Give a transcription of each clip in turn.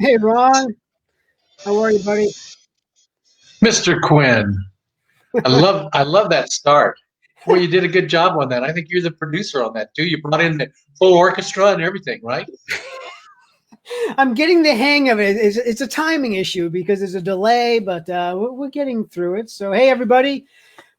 Hey, Ron. How are you, buddy? Mr. Quinn, I love that start. Boy, you did a good job on that. I think you're the producer on that too. You brought in the full orchestra and everything, right? I'm getting the hang of it. It's a timing issue because there's a delay, but we're getting through it. So, hey, everybody.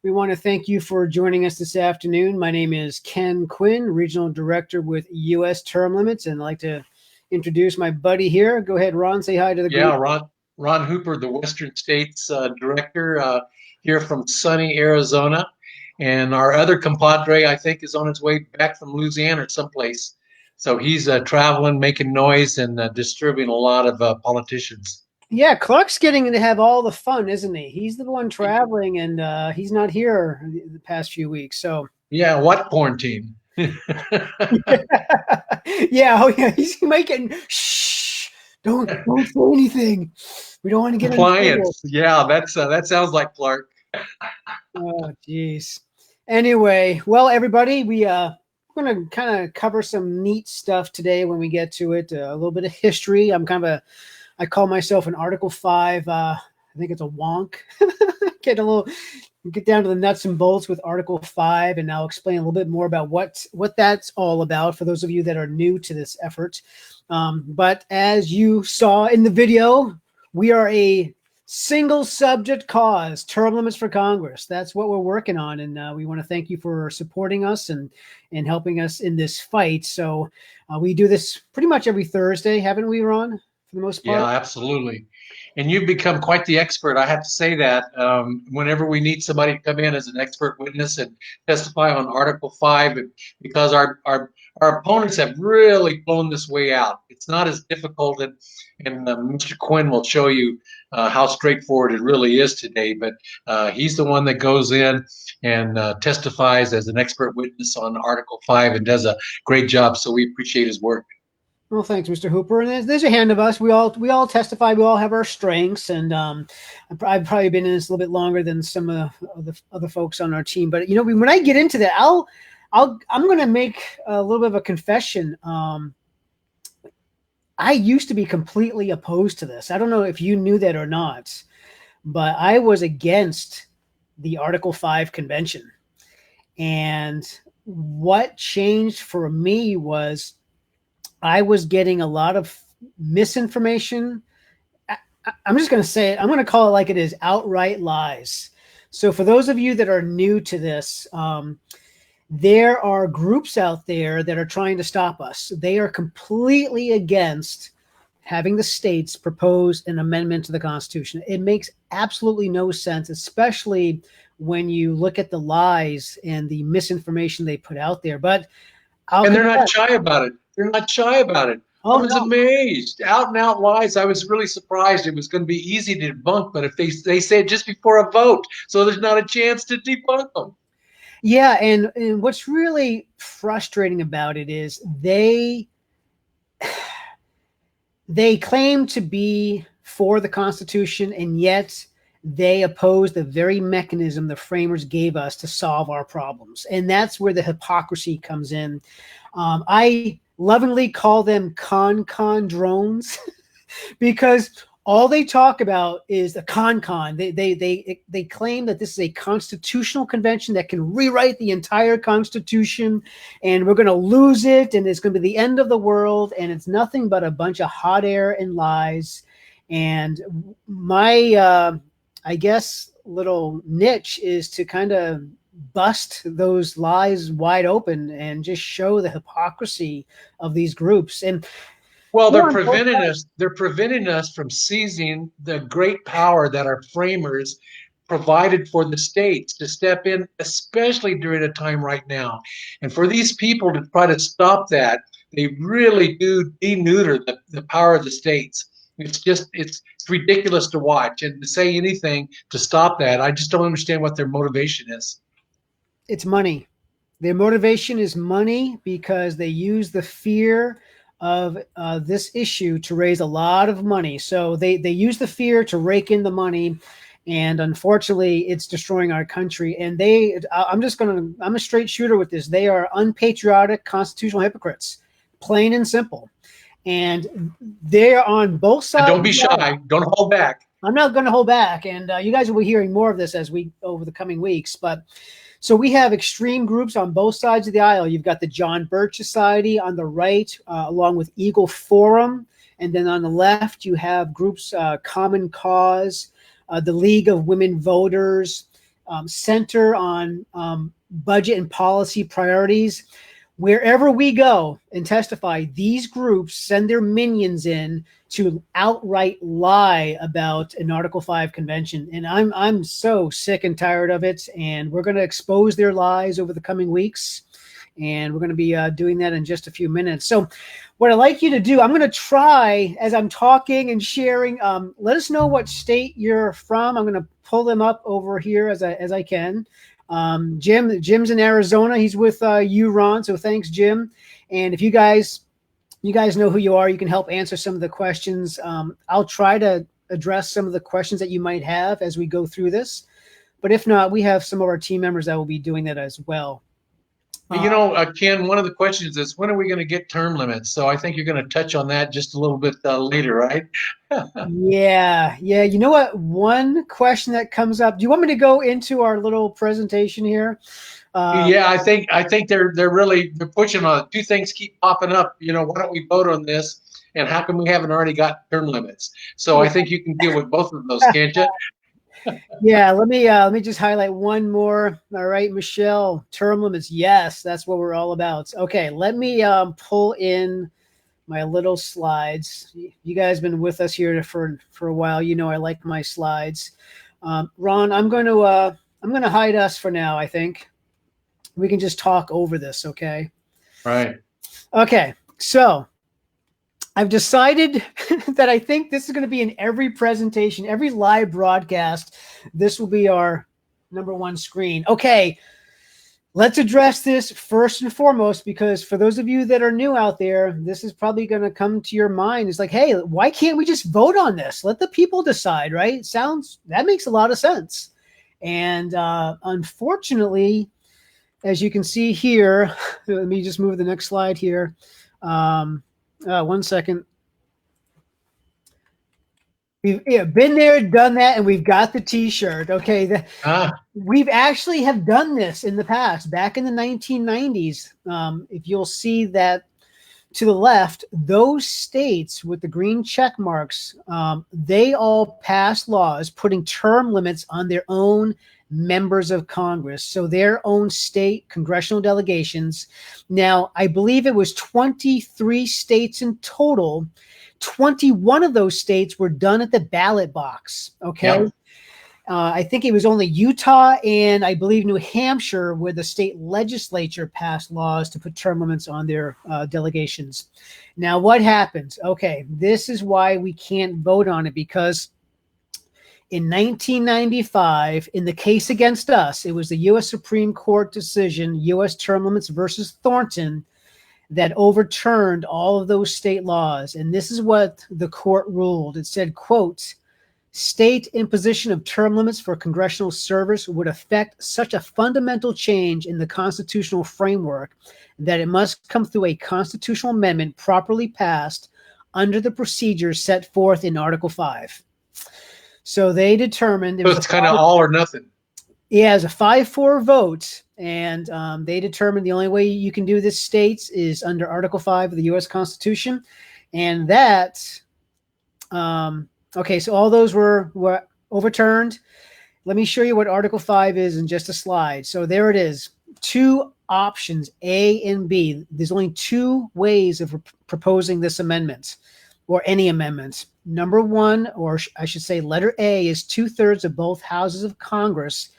We want to thank you for joining us this afternoon. My name is Ken Quinn, Regional Director with U.S. Term Limits, and I'd like to introduce my buddy here. Go ahead, Ron. Say hi to the group. Yeah, Ron Hooper, the Western States Director, here from sunny Arizona, and our other compadre, I think, is on his way back from Louisiana or someplace. So he's traveling, making noise, and disturbing a lot of politicians. Yeah, Clark's getting to have all the fun, isn't he? He's the one traveling, and he's not here the past few weeks. So, Yeah, what quarantine? yeah, oh yeah, he's making shh. Don't say anything. We don't want to get in trouble. Compliance. Yeah, that sounds like Clark. Oh, geez. Anyway, well, everybody, we're going to kind of cover some neat stuff today when we get to it. A little bit of history. I call myself an Article 5. I think it's a wonk. Get down to the nuts and bolts with Article 5, and I'll explain a little bit more about what that's all about for those of you that are new to this effort. But as you saw in the video, we are a single subject cause, term limits for Congress. That's what we're working on, and we want to thank you for supporting us and helping us in this fight. So we do this pretty much every Thursday, haven't we, Ron? For the most part. Yeah, absolutely. And you've become quite the expert. I have to say that whenever we need somebody to come in as an expert witness and testify on Article 5, because our opponents have really blown this way out. It's not as difficult, and Mr. Quinn will show you how straightforward it really is today. But he's the one that goes in and testifies as an expert witness on Article 5 and does a great job. So we appreciate his work. Well, thanks, Mr. Hooper. And there's a hand of us. We all testify. We all have our strengths, and I've probably been in this a little bit longer than some of the other folks on our team. But when I get into that, I'm going to make a little bit of a confession. I used to be completely opposed to this. I don't know if you knew that or not, but I was against the Article 5 convention. And what changed for me was I was getting a lot of misinformation. I'm just going to say it. I'm going to call it like it is, outright lies. So for those of you that are new to this, there are groups out there that are trying to stop us. They are completely against having the states propose an amendment to the Constitution. It makes absolutely no sense, especially when you look at the lies and the misinformation they put out there. But they're not shy about it. They're not shy about it. I was amazed. Out and out lies. I was really surprised. It was going to be easy to debunk, but if they say it just before a vote, so there's not a chance to debunk them. Yeah, and what's really frustrating about it is they claim to be for the Constitution, and yet they oppose the very mechanism the framers gave us to solve our problems. And that's where the hypocrisy comes in. I lovingly call them con drones because all they talk about is the con. They claim that this is a constitutional convention that can rewrite the entire Constitution, and we're going to lose it, and it's going to be the end of the world, and it's nothing but a bunch of hot air and lies. And my, I guess, little niche is to kind of bust those lies wide open and just show the hypocrisy of these groups. And well, they're preventing us from seizing the great power that our framers provided for the states to step in, especially during a time right now. And for these people to try to stop that, they really do deneuter the power of the states. It's ridiculous to watch, and to say anything to stop that, I just don't understand what their motivation is. It's money. Their motivation is money because they use the fear of this issue to raise a lot of money. So they use the fear to rake in the money, and unfortunately, it's destroying our country. And I'm a straight shooter with this. They are unpatriotic constitutional hypocrites, plain and simple. and they're on both sides. And don't be shy. Don't hold back. I'm not going to hold back, and you guys will be hearing more of this as we over the coming weeks. But so we have extreme groups on both sides of the aisle. You've got the John Birch Society on the right, along with Eagle Forum, and then on the left you have groups Common Cause, the League of Women Voters, Center on Budget and Policy Priorities. Wherever we go and testify, these groups send their minions in to outright lie about an Article 5 convention. And I'm so sick and tired of it. And we're going to expose their lies over the coming weeks. And we're going to be doing that in just a few minutes. So what I'd like you to do, I'm going to try, as I'm talking and sharing, let us know what state you're from. I'm going to pull them up over here as I can. Jim's in Arizona. He's with you, Ron. So thanks, Jim. And if you guys know who you are, you can help answer some of the questions. I'll try to address some of the questions that you might have as we go through this. But if not, we have some of our team members that will be doing that as well. Ken, one of the questions is, when are we going to get term limits? So I think you're going to touch on that just a little bit later, right? Yeah. You know what? One question that comes up. Do you want me to go into our little presentation here? Yeah, I think they're pushing on it. Two things keep popping up. Why don't we vote on this? And how come we haven't already got term limits? So I think you can deal with both of those, can't you? Yeah, let me just highlight one more. All right, Michelle, term limits. Yes, that's what we're all about. Okay, let me pull in my little slides. You guys have been with us here for a while. I like my slides. Ron, I'm going to hide us for now. I think we can just talk over this. Okay. Right. Okay. So I've decided that I think this is going to be in every presentation, every live broadcast. This will be our number one screen. Okay, let's address this first and foremost, because for those of you that are new out there, this is probably going to come to your mind. It's like, hey, why can't we just vote on this? Let the people decide, right? That makes a lot of sense. And unfortunately, as you can see here, let me just move the next slide here. 1 second. We've been there, done that, and we've got the T-shirt. Okay, we've actually have done this in the past, back in the 1990s. If you'll see that to the left, those states with the green check marks, they all passed laws putting term limits on their own members of Congress, so their own state congressional delegations. Now, I believe it was 23 states in total. 21 of those states were done at the ballot box. Okay. Yep. I think it was only Utah and I believe New Hampshire where the state legislature passed laws to put term limits on their delegations. Now, what happens? Okay, this is why we can't vote on it, because in 1995, in the case against us, it was the U.S. Supreme Court decision, U.S. Term Limits versus Thornton, that overturned all of those state laws. And this is what the court ruled. It said, quote, state imposition of term limits for congressional service would affect such a fundamental change in the constitutional framework that it must come through a constitutional amendment properly passed under the procedures set forth in Article 5. So they determined so it's kind of all or nothing. Yeah, it was a 5-4 vote, and they determined the only way you can do this, states, is under Article 5 of the U.S. Constitution, and that. Okay, so all those were overturned. Let me show you what Article 5 is in just a slide. So there it is. Two options, A and B. There's only two ways of proposing this amendment, or any amendment. Number one, or I should say letter A, is 2/3 of both houses of Congress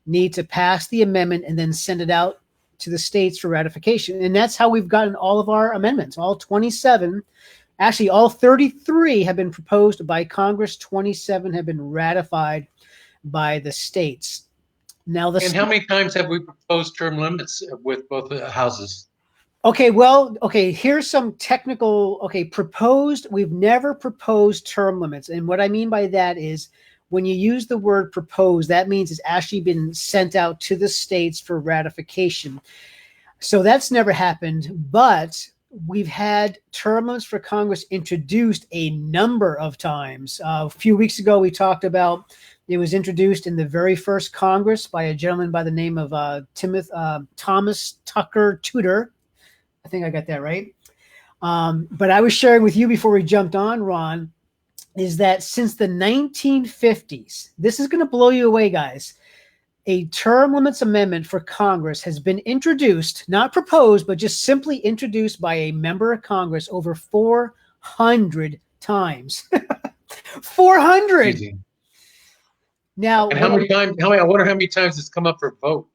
need to pass the amendment and then send it out to the states for ratification. And that's how we've gotten all of our amendments. All 27, actually all 33 have been proposed by Congress. 27 have been ratified by the states. Now, and how many times have we proposed term limits with both houses? Okay, well, here's some technical, proposed. We've never proposed term limits. And what I mean by that is when you use the word propose, that means it's actually been sent out to the states for ratification. So that's never happened. But we've had term limits for Congress introduced a number of times. A few weeks ago, we talked about it was introduced in the very first Congress by a gentleman by the name of Thomas Tucker Tudor. I think I got that right. But I was sharing with you before we jumped on, Ron, is that since the 1950s, this is going to blow you away, guys. A term limits amendment for Congress has been introduced, not proposed, but just simply introduced by a member of Congress over 400 times. 400. Easy. Now, and how many times? I wonder how many times it's come up for vote.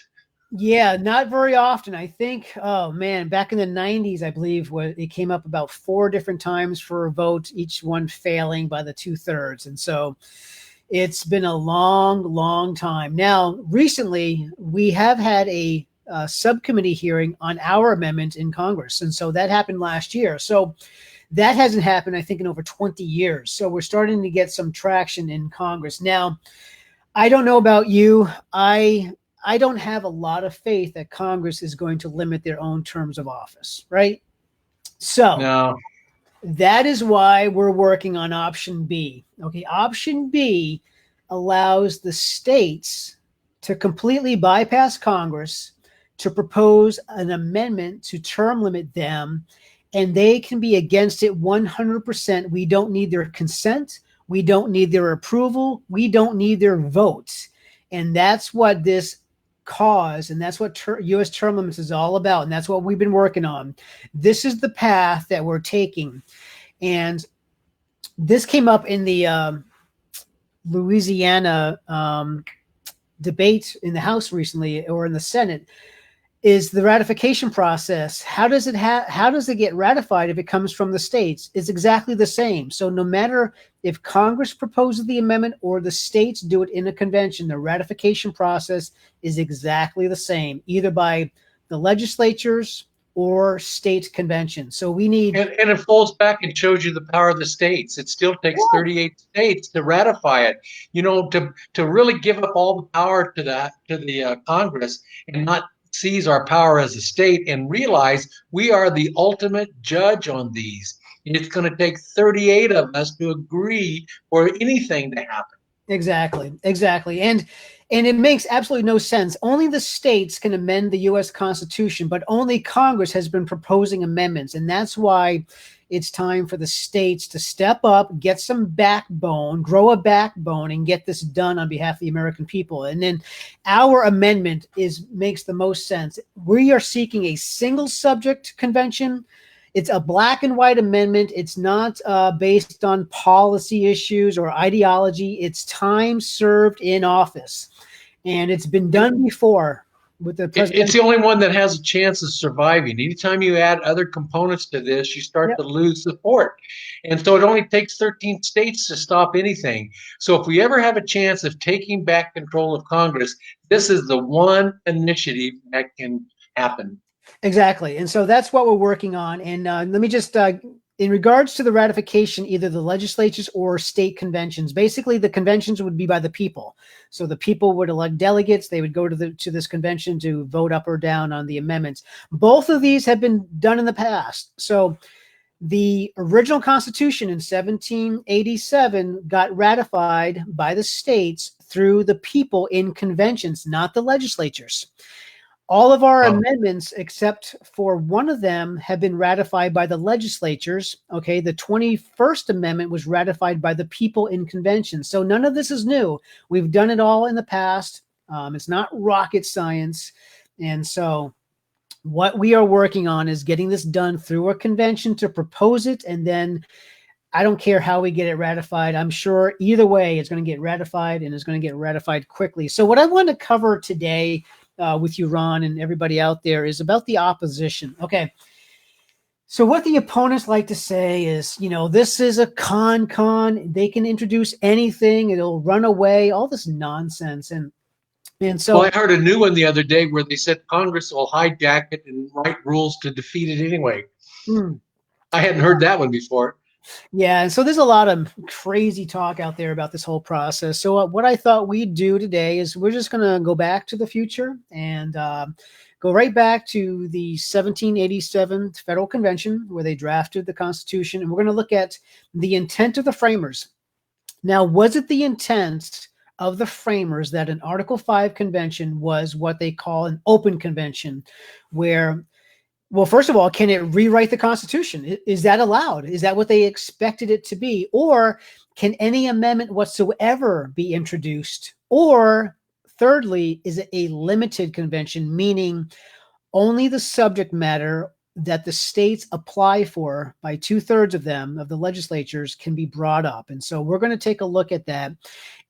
Yeah, not very often. I think, oh man, back in the 90s, I believe it came up about 4 different times for a vote, each one failing by the 2/3. And so it's been a long, long time. Now, recently, we have had a subcommittee hearing on our amendment in Congress. And so that happened last year. So that hasn't happened, I think, in over 20 years. So we're starting to get some traction in Congress. Now, I don't know about you. I don't have a lot of faith that Congress is going to limit their own terms of office, right? So no. That is why we're working on option B. Okay, option B allows the states to completely bypass Congress to propose an amendment to term limit them, and they can be against it 100%. We don't need their consent. We don't need their approval. We don't need their votes. And that's what this cause, and that's what U.S. term limits is all about, and that's what we've been working on. This is the path that we're taking. And this came up in the Louisiana debate in the House recently, or in the Senate, is the ratification process. How does it get ratified if it comes from the states? It's exactly the same. So no matter if Congress proposes the amendment or the states do it in a convention, the ratification process is exactly the same, either by the legislatures or state conventions. So we need... And it folds back and shows you the power of the states. It still takes 38 states to ratify it. You know, to really give up all the power to the Congress and not seize our power as a state and realize we are the ultimate judge on these. And it's going to take 38 of us to agree for anything to happen. Exactly. And it makes absolutely no sense. Only the states can amend the U.S. Constitution, but only Congress has been proposing amendments. And that's why it's time for the states to step up, get some backbone, grow a backbone, and get this done on behalf of the American people. And then our amendment makes the most sense. We are seeking a single subject convention. It's a black and white amendment. It's not based on policy issues or ideology. It's time served in office. And it's been done before with the president. It's the only one that has a chance of surviving. Anytime you add other components to this, you start to lose support. And so it only takes 13 states to stop anything. So if we ever have a chance of taking back control of Congress, this is the one initiative that can happen. Exactly. And so that's what we're working on. And let me just, in regards to the ratification, either the legislatures or state conventions, basically the conventions would be by the people. So the people would elect delegates. They would go to this convention to vote up or down on the amendments. Both of these have been done in the past. So the original Constitution in 1787 got ratified by the states through the people in conventions, not the legislatures. All of our amendments, except for one of them, have been ratified by the legislatures. Okay, the 21st Amendment was ratified by the people in convention. So none of this is new. We've done it all in the past. It's not rocket science. And so what we are working on is getting this done through a convention to propose it. And then I don't care how we get it ratified. I'm sure either way it's going to get ratified, and it's going to get ratified quickly. So what I want to cover today with you, Ron, and everybody out there is about the opposition. Okay. So what the opponents like to say is, you know, this is a con. They can introduce anything. It'll run away, all this nonsense. And so I heard a new one the other day where they said Congress will hijack it and write rules to defeat it anyway. I hadn't heard that one before. Yeah, and so there's a lot of crazy talk out there about this whole process. So what I thought we'd do today is we're just going to go back to the future and go go right back to the 1787 Federal Convention where they drafted the Constitution, and we're going to look at the intent of the framers. Now, was it the intent of the framers that an Article 5 convention was what they call an open convention, where, well, first of all, can it rewrite the Constitution? Is that allowed? Is that what they expected it to be? Or can any amendment whatsoever be introduced? Or thirdly, is it a limited convention, meaning only the subject matter that the states apply for by 2/3 of them, of the legislatures, can be brought up? And so we're going to take a look at that.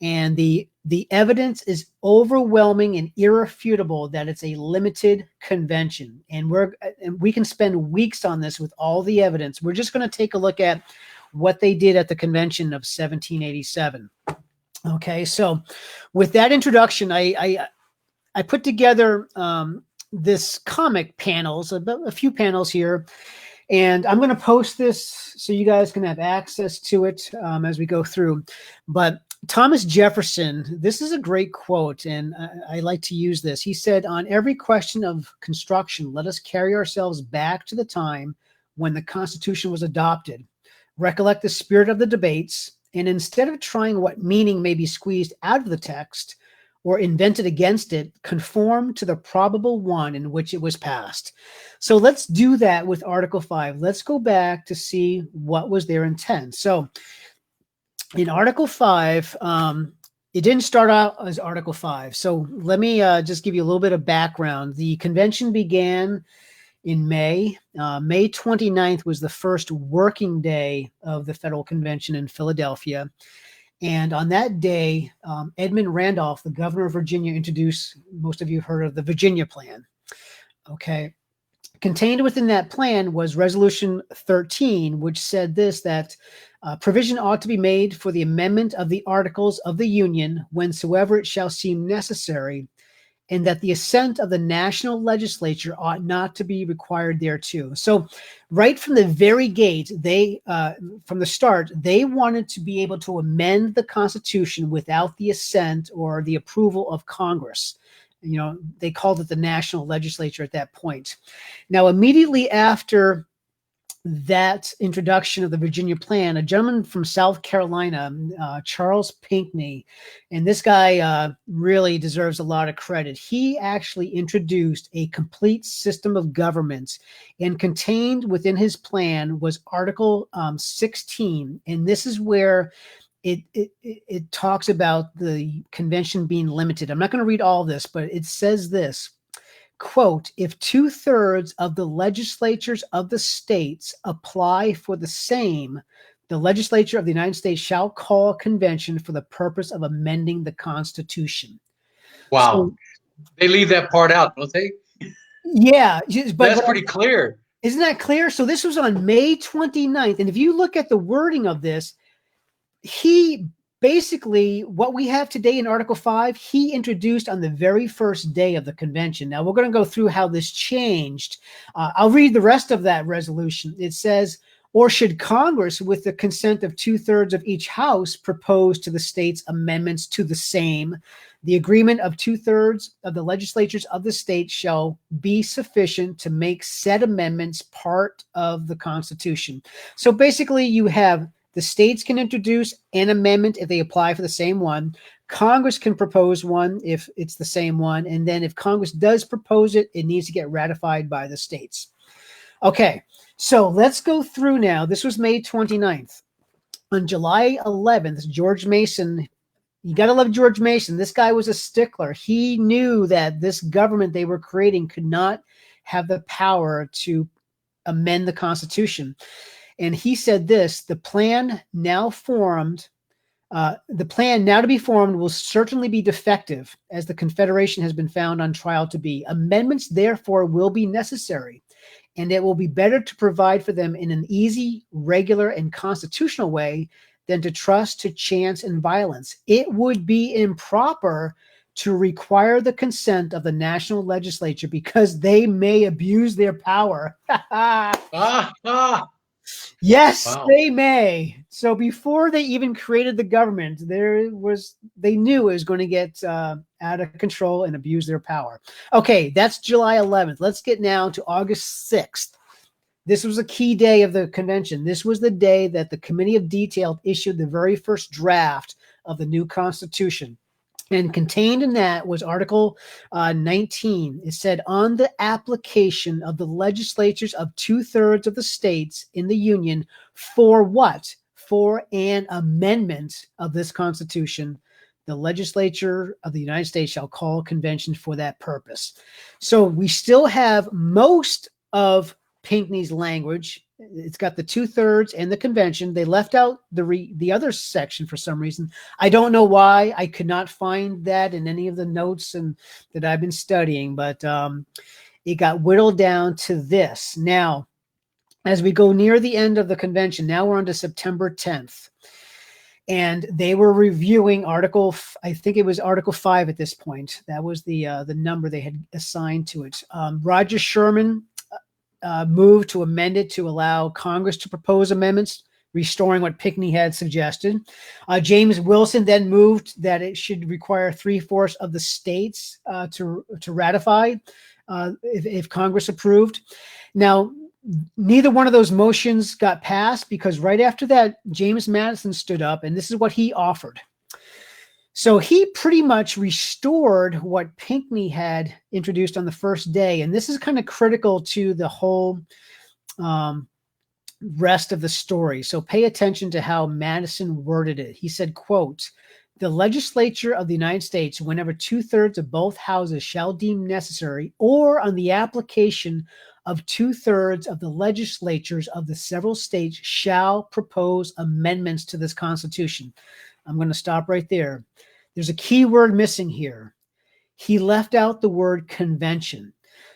And the evidence is overwhelming and irrefutable that it's a limited convention. And we can spend weeks on this with all the evidence. We're just going to take a look at what they did at the convention of 1787. Okay, so with that introduction, I put together this comic panels, a few panels here, and I'm going to post this so you guys can have access to it as we go through. But Thomas Jefferson, this is a great quote, and I like to use this. He said, "On every question of construction, let us carry ourselves back to the time when the Constitution was adopted. Recollect the spirit of the debates, and instead of trying what meaning may be squeezed out of the text or invented against it, conform to the probable one in which it was passed." So let's do that with Article 5. Let's go back to see what was their intent. So in Article 5, it didn't start out as Article 5. So let me just give you a little bit of background. The convention began in May. May 29th was the first working day of the Federal Convention in Philadelphia. And on that day, Edmund Randolph, the governor of Virginia, introduced, most of you have heard of the Virginia Plan. Okay. Contained within that plan was Resolution 13, which said this, that provision ought to be made for the amendment of the Articles of the Union whensoever it shall seem necessary, and that the assent of the national legislature ought not to be required thereto. So right from the very gate, from the start, they wanted to be able to amend the Constitution without the assent or the approval of Congress. You know, they called it the national legislature at that point. Now, immediately after that introduction of the Virginia Plan, a gentleman from South Carolina, Charles Pinckney, and this guy really deserves a lot of credit. He actually introduced a complete system of government, and contained within his plan was Article 16. And this is where it talks about the convention being limited. I'm not going to read all this, but it says this. Quote, "If 2/3 of the legislatures of the states apply for the same, the legislature of the United States shall call a convention for the purpose of amending the Constitution." Wow. So, they leave that part out, don't they? Yeah. But that's pretty clear. Isn't that clear? So this was on May 29th. And if you look at the wording of this, he basically, what we have today in Article 5, he introduced on the very first day of the convention. Now, we're going to go through how this changed. I'll read the rest of that resolution. It says, "Or should Congress, with the consent of 2/3 of each house, propose to the states amendments to the same, the agreement of 2/3 of the legislatures of the state shall be sufficient to make said amendments part of the Constitution." So basically, you have the states can introduce an amendment if they apply for the same one. Congress can propose one if it's the same one. And then if Congress does propose it, it needs to get ratified by the states. Okay, so let's go through now. This was May 29th. On July 11th, George Mason, you got to love George Mason. This guy was a stickler. He knew that this government they were creating could not have the power to amend the Constitution. And he said this, the plan now to be formed will certainly be defective, as the Confederation has been found on trial to be. Amendments, therefore, will be necessary, and it will be better to provide for them in an easy, regular, and constitutional way than to trust to chance and violence. It would be improper to require the consent of the national legislature because they may abuse their power. Yes, Wow. they may. So before they even created the government, they knew it was going to get out of control and abuse their power. Okay, that's July 11th. Let's get now to August 6th. This was a key day of the convention. This was the day that the Committee of Detail issued the very first draft of the new Constitution. And contained in that was Article 19. It said, on the application of the legislatures of 2/3 of the states in the Union for what? For an amendment of this Constitution, the legislature of the United States shall call a convention for that purpose. So we still have most of Pinckney's language. It's got the 2/3 and the convention. They left out the other section for some reason. I don't know why. I could not find that in any of the notes that I've been studying, but it got whittled down to this. Now, as we go near the end of the convention, now we're on to September 10th. And they were reviewing I think it was Article 5 at this point. That was the number they had assigned to it. Roger Sherman moved to amend it to allow Congress to propose amendments, restoring what Pinckney had suggested. James Wilson then moved that it should require 3/4 of the states to ratify if Congress approved. Now, neither one of those motions got passed because right after that, James Madison stood up, and this is what he offered. So he pretty much restored what Pinckney had introduced on the first day. And this is kind of critical to the whole rest of the story. So pay attention to how Madison worded it. He said, quote, the legislature of the United States, whenever 2/3 of both houses shall deem necessary, or on the application of 2/3 of the legislatures of the several states shall propose amendments to this Constitution. I'm going to stop right there. There's a key word missing here. He left out the word convention.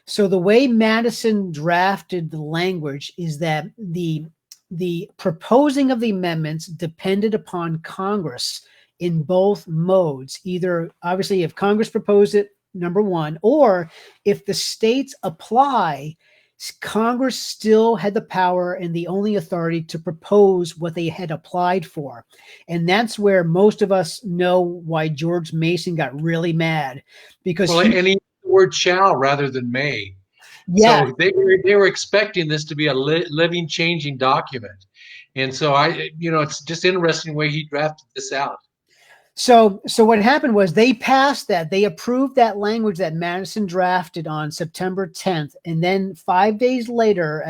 So the way Madison drafted the language is that the proposing of the amendments depended upon Congress in both modes. Either, obviously, if Congress proposed it, number one, or if the states apply, Congress still had the power and the only authority to propose what they had applied for. And that's where most of us know why George Mason got really mad, because Well, and he used the word shall rather than may. yeah. So they were expecting this to be a living, changing document. And so it's just interesting the way he drafted this out. So what happened was they passed that. They approved that language that Madison drafted on September 10th. And then 5 days later,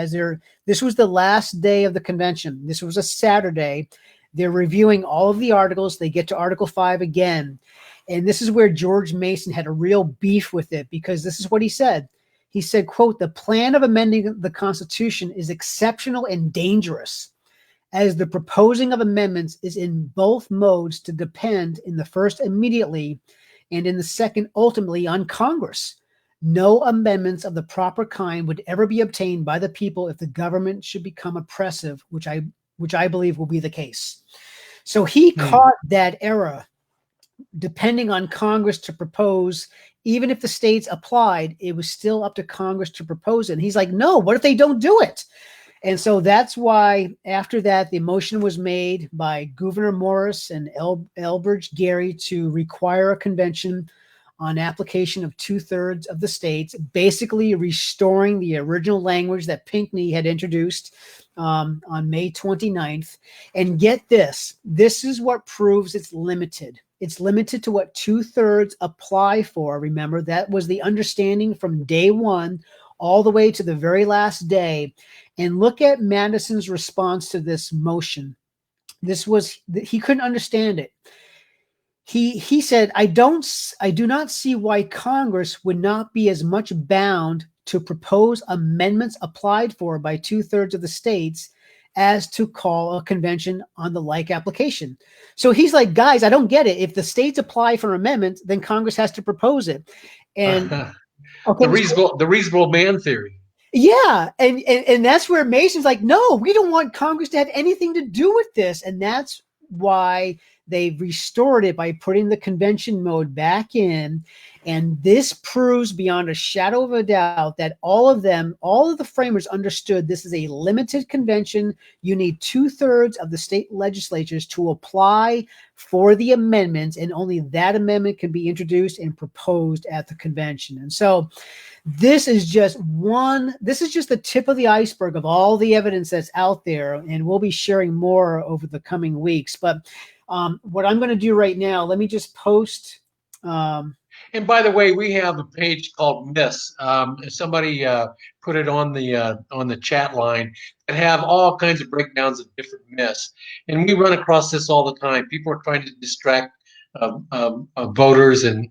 this was the last day of the convention. This was a Saturday. They're reviewing all of the articles. They get to Article 5 again. And this is where George Mason had a real beef with it, because this is what he said. He said, quote, the plan of amending the Constitution is exceptional and dangerous, as the proposing of amendments is in both modes to depend in the first immediately and in the second ultimately on Congress. No amendments of the proper kind would ever be obtained by the people if the government should become oppressive, which I believe will be the case. So he caught that era, depending on Congress to propose. Even if the states applied, it was still up to Congress to propose it. And he's like, no, what if they don't do it? And so that's why after that, the motion was made by Gouverneur Morris and Elbridge Gerry to require a convention on application of 2/3 of the states, basically restoring the original language that Pinckney had introduced on May 29th. And get this is what proves it's limited. It's limited to what 2/3 apply for. Remember, that was the understanding from day one all the way to the very last day. And look at Madison's response to this motion. He couldn't understand it. He said, I do not see why Congress would not be as much bound to propose amendments applied for by 2/3 of the states as to call a convention on the like application. So he's like, guys, I don't get it. If the states apply for amendments, then Congress has to propose it. And okay, the reasonable man theory. Yeah. And that's where Mason's like, no, we don't want Congress to have anything to do with this. And that's why they've restored it by putting the convention mode back in. And this proves beyond a shadow of a doubt that all of the framers understood this is a limited convention. You need 2/3 of the state legislatures to apply for the amendments, and only that amendment can be introduced and proposed at the convention. And so this is just the tip of the iceberg of all the evidence that's out there, and we'll be sharing more over the coming weeks. But what I'm going to do right now, let me just post. And by the way, we have a page called Myths. Somebody put it on the chat line that have all kinds of breakdowns of different myths, and we run across this all the time. People are trying to distract voters, and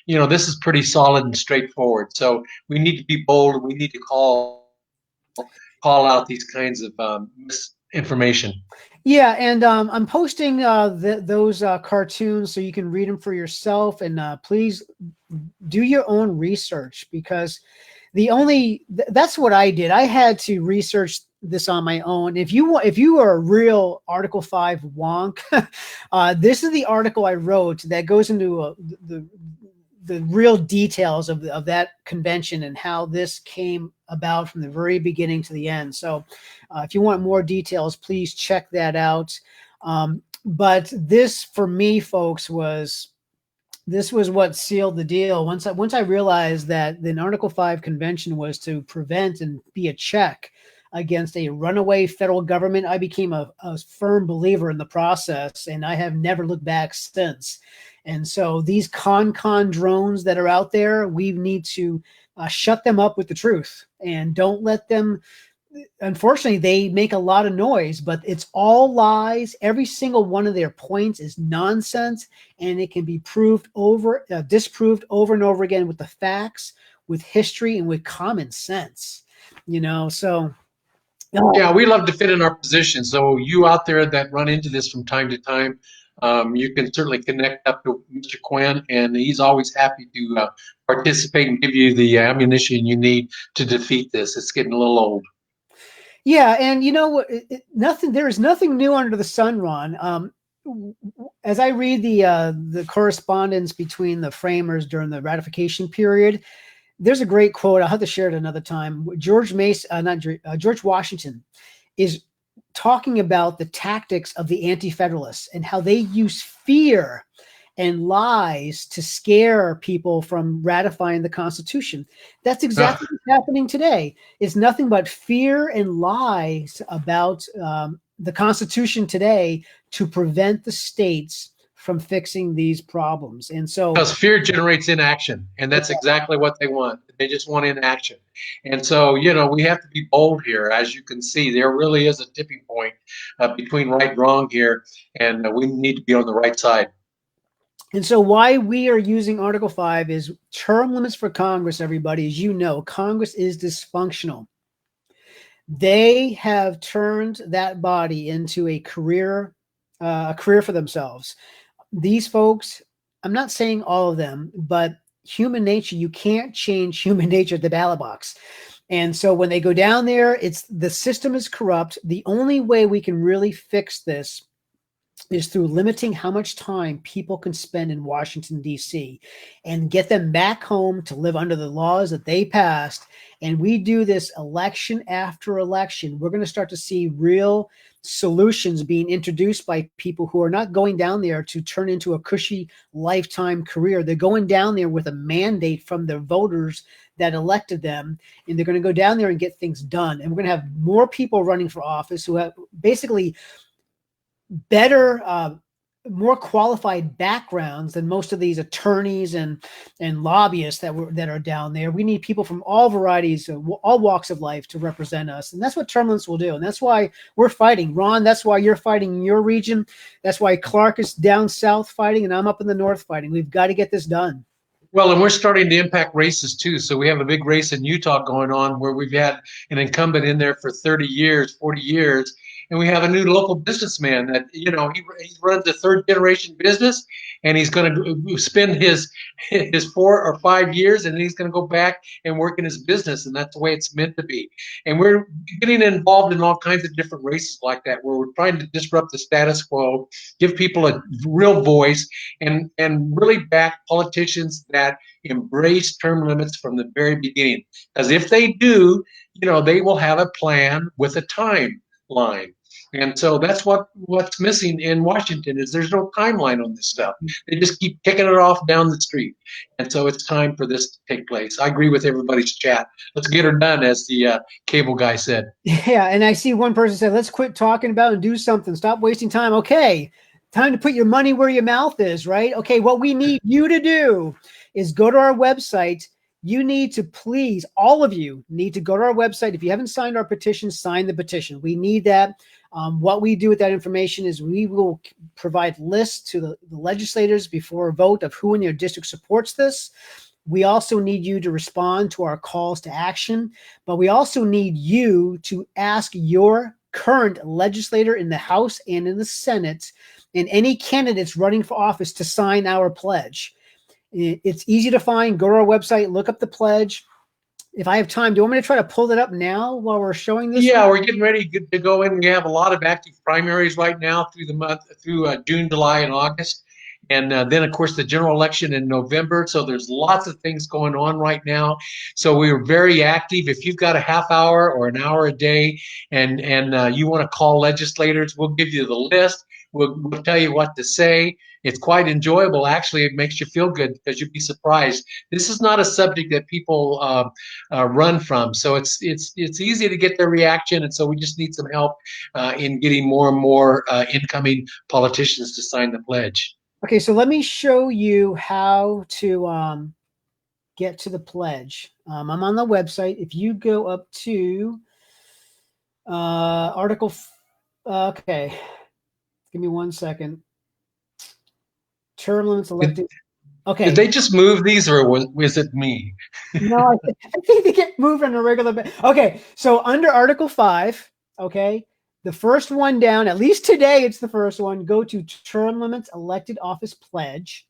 this is pretty solid and straightforward. So we need to be bold. We need to call out these kinds of misinformation. Yeah, and I'm posting those cartoons so you can read them for yourself, and please do your own research, because that's what I did. I had to research this on my own. If you are a real Article 5 wonk, this is the article I wrote that goes into the real details of that convention and how this came about from the very beginning to the end. So if you want more details, please check that out. But this, for me, folks, was what sealed the deal. Once I realized that the Article 5 convention was to prevent and be a check against a runaway federal government, I became a firm believer in the process, and I have never looked back since. And so these con drones that are out there, we need to shut them up with the truth, and don't let them. Unfortunately, they make a lot of noise, but it's all lies. Every single one of their points is nonsense, and it can be disproved over and over again with the facts, with history, and with common sense. So. Yeah, we love to fit in our position. So you out there that run into this from time to time, you can certainly connect up to Mr. Quinn, and he's always happy to participate and give you the ammunition you need to defeat this. It's getting a little old. Yeah, and there is nothing new under the sun, Ron. As I read the correspondence between the framers during the ratification period, there's a great quote. I'll have to share it another time. George Washington is talking about the tactics of the Anti-Federalists and how they use fear and lies to scare people from ratifying the Constitution. That's exactly what's happening today. It's nothing but fear and lies about the Constitution today to prevent the states from fixing these problems. And so, because fear generates inaction, and that's exactly what they want. They just want inaction. And so, we have to be bold here. As you can see, there really is a tipping point between right and wrong here, and we need to be on the right side. And so why we are using Article 5 is term limits for Congress, everybody. As you know, Congress is dysfunctional. They have turned that body into a career for themselves. These folks, I'm not saying all of them, but human nature, you can't change human nature at the ballot box. And so when they go down there, the system is corrupt. The only way we can really fix this is through limiting how much time people can spend in Washington, D.C., and get them back home to live under the laws that they passed. And we do this election after election. We're going to start to see real solutions being introduced by people who are not going down there to turn into a cushy lifetime career. They're going down there with a mandate from the voters that elected them, and they're going to go down there and get things done. And we're going to have more people running for office who have basically better, more qualified backgrounds than most of these attorneys and lobbyists that are down there. We need people from all varieties, all walks of life to represent us. And that's what term limits will do. And that's why we're fighting. Ron, that's why you're fighting in your region. That's why Clark is down south fighting and I'm up in the north fighting. We've got to get this done. Well, and we're starting to impact races too. So we have a big race in Utah going on where we've had an incumbent in there for 30 years, 40 years. and we have a new local businessman that, he runs a third generation business, and he's going to spend his 4 or 5 years, and then he's going to go back and work in his business, and that's the way it's meant to be. And we're getting involved in all kinds of different races like that, where we're trying to disrupt the status quo, give people a real voice, and really back politicians that embrace term limits from the very beginning. Because if they do, they will have a plan with a timeline. And so that's what's missing in Washington is there's no timeline on this stuff. They just keep kicking it off down the street. And so it's time for this to take place. I agree with everybody's chat. Let's get her done, as the cable guy said. Yeah, and I see one person said, let's quit talking about and do something. Stop wasting time. Okay, time to put your money where your mouth is, right? Okay, what we need you to do is go to our website. You need to please, all of you need to go to our website. If you haven't signed our petition, sign the petition. We need that. What we do with that information is we will provide lists to the legislators before a vote of who in your district supports this. We also need you to respond to our calls to action, but we also need you to ask your current legislator in the House and in the Senate and any candidates running for office to sign our pledge. It's easy to find. Go to our website, look up the pledge. If I have time, do you want me to try to pull it up now while we're showing this? Yeah, we're getting ready to go in. We have a lot of active primaries right now through June, July, and August. And then, of course, the general election in November. So there's lots of things going on right now. So we're very active. If you've got a half hour or an hour a day and you want to call legislators, we'll give you the list. We'll tell you what to say. It's quite enjoyable. Actually, it makes you feel good because you'd be surprised. This is not a subject that people run from. So it's easy to get their reaction. And so we just need some help in getting more and more incoming politicians to sign the pledge. Okay, so let me show you how to get to the pledge. I'm on the website. If you go up to article, okay, give me 1 second. Term limits elected. Okay. Did they just move these, or was it me? No, I think they get moved on a regular basis. Okay, so under Article 5, okay, the first one down, at least today it's the first one, go to term limits elected office pledge.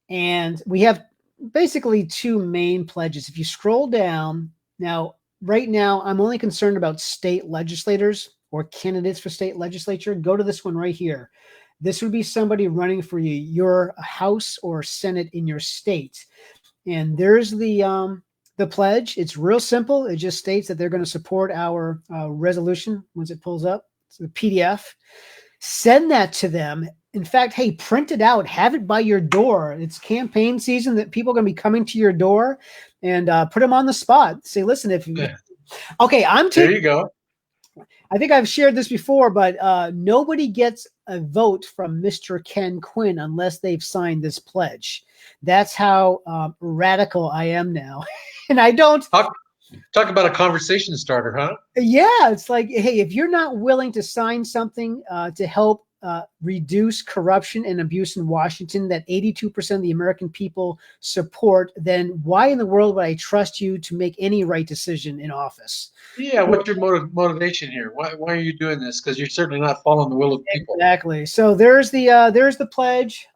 And we have basically two main pledges. If you scroll down, now, right now, I'm only concerned about state legislators or candidates for state legislature. Go to this one right here. This would be somebody running for your House or Senate in your state. And there's the pledge. It's real simple. It just states that they're going to support our resolution once it pulls up. It's the PDF. Send that to them. In fact, hey, print it out. Have it by your door. It's campaign season that people are going to be coming to your door, and put them on the spot. Say, listen, okay, there you go. I think I've shared this before, but nobody gets a vote from Mr. Ken Quinn unless they've signed this pledge. That's how radical I am now. And I don't talk about a conversation starter, huh? Yeah, it's like, hey, if you're not willing to sign something to help reduce corruption and abuse in Washington that 82% of the American people support, then why in the world would I trust you to make any right decision in office? Yeah, what's your motivation here? Why are you doing this? Because you're certainly not following the will of people. Exactly. So there's the pledge.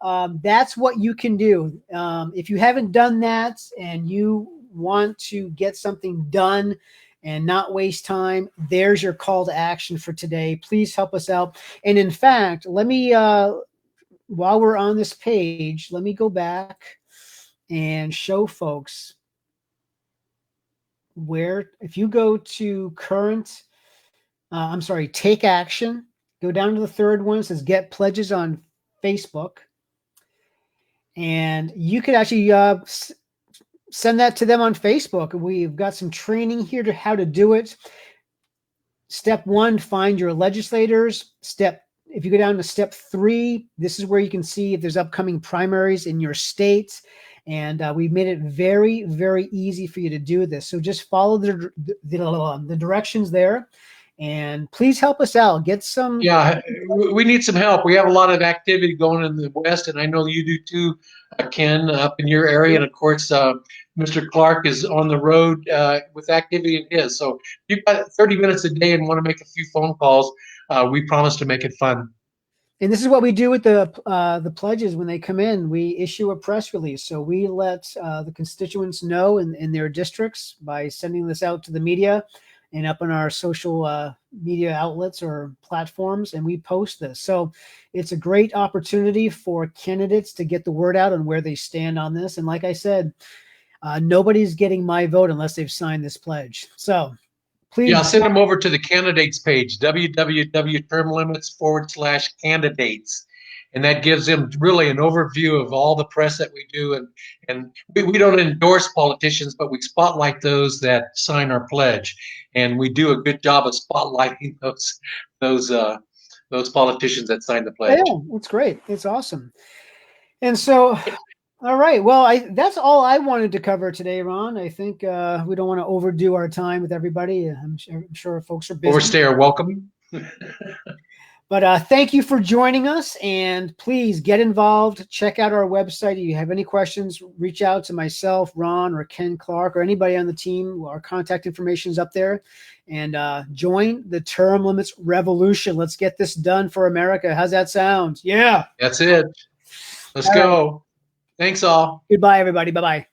That's what you can do. If you haven't done that and you want to get something done and not waste time, there's your call to action for today. Please help us out. And in fact, let me, while we're on this page, let me go back and show folks where, if you go to current, take action, go down to the third one, it says get pledges on Facebook. And you could actually send that to them on Facebook. We've got some training here to how to do it. Step 1, find your legislators. If you go down to step 3, this is where you can see if there's upcoming primaries in your state. And we've made it very, very easy for you to do this. So just follow the directions there. And please help us out. Get some. Yeah, we need some help. We have a lot of activity going in the West, and I know you do too, Ken, up in your area. And of course, Mr. Clark is on the road with activity in his. So if you've got 30 minutes a day and want to make a few phone calls, we promise to make it fun. And this is what we do with the pledges when they come in. We issue a press release. So we let the constituents know in their districts by sending this out to the media and up on our social media outlets or platforms, and we post this. So it's a great opportunity for candidates to get the word out on where they stand on this. And like I said, nobody's getting my vote unless they've signed this pledge. So please. Yeah, send them over to the candidates page, www.termlimits/candidates. And that gives them really an overview of all the press that we do. And we don't endorse politicians, but we spotlight those that sign our pledge. And we do a good job of spotlighting those politicians that sign the pledge. Yeah, it's great. It's awesome. And so, all right. Well, that's all I wanted to cover today, Ron. I think we don't want to overdo our time with everybody. I'm sure folks are busy. Overstay are welcome. But thank you for joining us, and please get involved. Check out our website. If you have any questions, reach out to myself, Ron, or Ken Clark, or anybody on the team. Our contact information is up there. And join the Term Limits revolution. Let's get this done for America. How's that sound? Yeah. That's it. Let's go. Thanks all. Goodbye, everybody. Bye-bye.